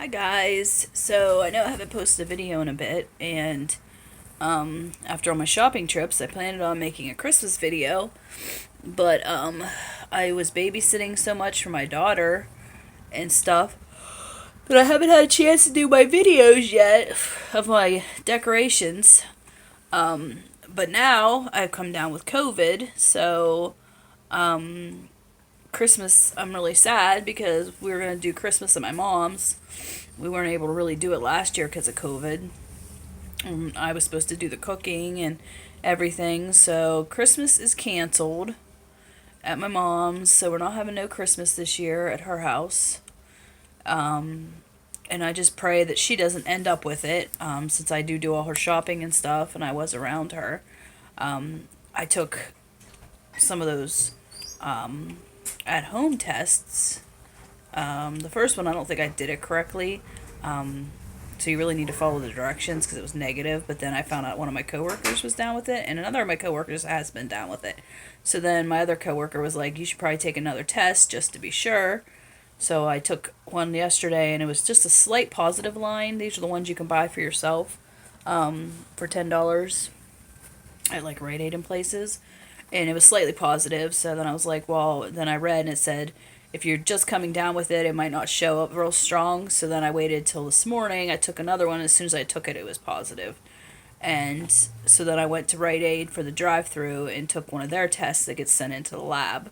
Hi guys. So I know I haven't posted a video in a bit, and after all my shopping trips, I planned on making a Christmas video, but I was babysitting so much for my daughter and stuff that I haven't had a chance to do my videos yet of my decorations. But now I've come down with COVID, so Christmas, I'm really sad because we were going to do Christmas at my mom's. We weren't able to really do it last year because of COVID. I was supposed to do the cooking and everything, so Christmas is canceled at my mom's, so we're not having no Christmas this year at her house. And I just pray that she doesn't end up with it, since I do all her shopping and stuff, and I was around her. I took some of those at-home tests. The first one, I don't think I did it correctly. So you really need to follow the directions because it was negative. But then I found out one of my coworkers was down with it, and another of my coworkers has been down with it. So then my other coworker was like, "You should probably take another test just to be sure." So I took one yesterday, and it was just a slight positive line. These are the ones you can buy for yourself for $10 at like Rite Aid and places. And it was slightly positive. So then I was like, well, then I read and it said, if you're just coming down with it, it might not show up real strong. So then I waited till this morning. I took another one. As soon as I took it, it was positive. And so then I went to Rite Aid for the drive-through and took one of their tests that gets sent into the lab.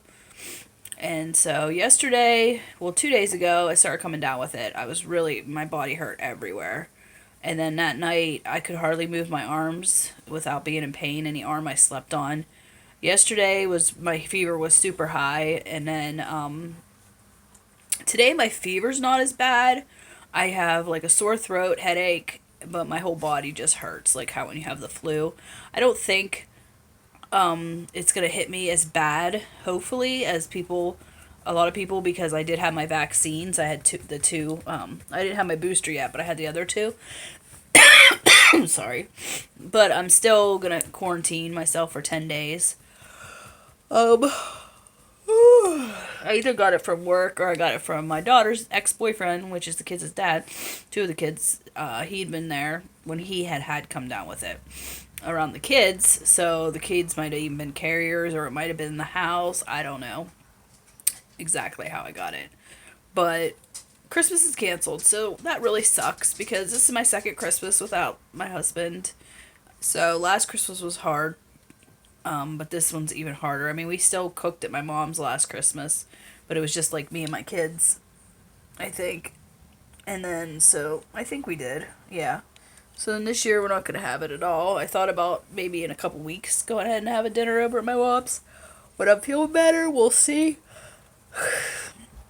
And so yesterday, well, 2 days ago, I started coming down with it. My body hurt everywhere. And then that night, I could hardly move my arms without being in pain. Any arm I slept on. Yesterday my fever was super high, and then today my fever's not as bad. I have like a sore throat, headache, but my whole body just hurts, like how when you have the flu. I don't think it's gonna hit me as bad, hopefully, as a lot of people, because I did have my vaccines. I had the two. I didn't have my booster yet, but I had the other two. I'm sorry, but I'm still gonna quarantine myself for 10 days. I either got it from work or I got it from my daughter's ex-boyfriend, which is the kids' dad. Two of the kids, he'd been there when he had come down with it around the kids. So the kids might have even been carriers, or it might have been in the house. I don't know exactly how I got it. But Christmas is canceled, so that really sucks because this is my second Christmas without my husband. So last Christmas was hard. But this one's even harder. I mean, we still cooked at my mom's last Christmas, but it was just like me and my kids, I think. And then, so, I think we did, yeah. So then this year we're not going to have it at all. I thought about maybe in a couple weeks going ahead and have a dinner over at my mom's. When I'm feeling better, we'll see.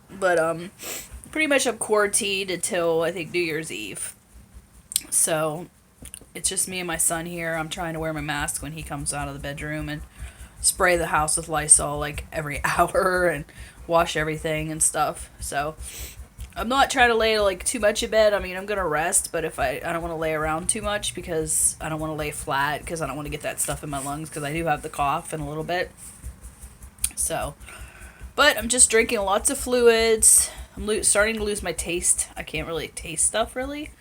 But, pretty much I'm quarantined until, I think, New Year's Eve. So it's just me and my son here. I'm trying to wear my mask when he comes out of the bedroom and spray the house with Lysol like every hour and wash everything and stuff. So I'm not trying to lay like too much in bed. I mean, I'm gonna rest, but if I don't want to lay around too much because I don't want to lay flat because I don't want to get that stuff in my lungs because I do have the cough in a little bit. So, but I'm just drinking lots of fluids. I'm starting to lose my taste. I can't really taste stuff really.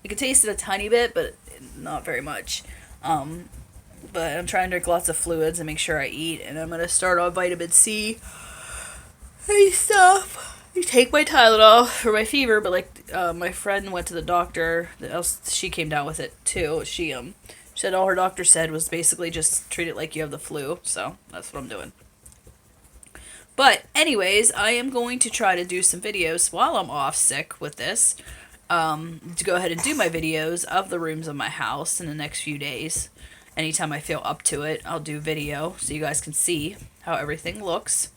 I can taste it a tiny bit, but not very much. But I'm trying to drink lots of fluids and make sure I eat. And I'm going to start on vitamin C and stuff. I take my Tylenol for my fever, but like my friend went to the doctor. She came down with it too. She said all her doctor said was basically just treat it like you have the flu. So that's what I'm doing. But anyways, I am going to try to do some videos while I'm off sick with this. To go ahead and do my videos of the rooms of my house in the next few days. Anytime I feel up to it, I'll do video so you guys can see how everything looks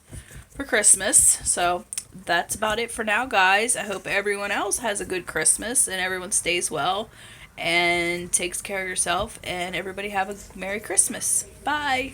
for Christmas. So that's about it for now, guys. I hope everyone else has a good Christmas and everyone stays well and takes care of yourself, and everybody have a Merry Christmas. Bye.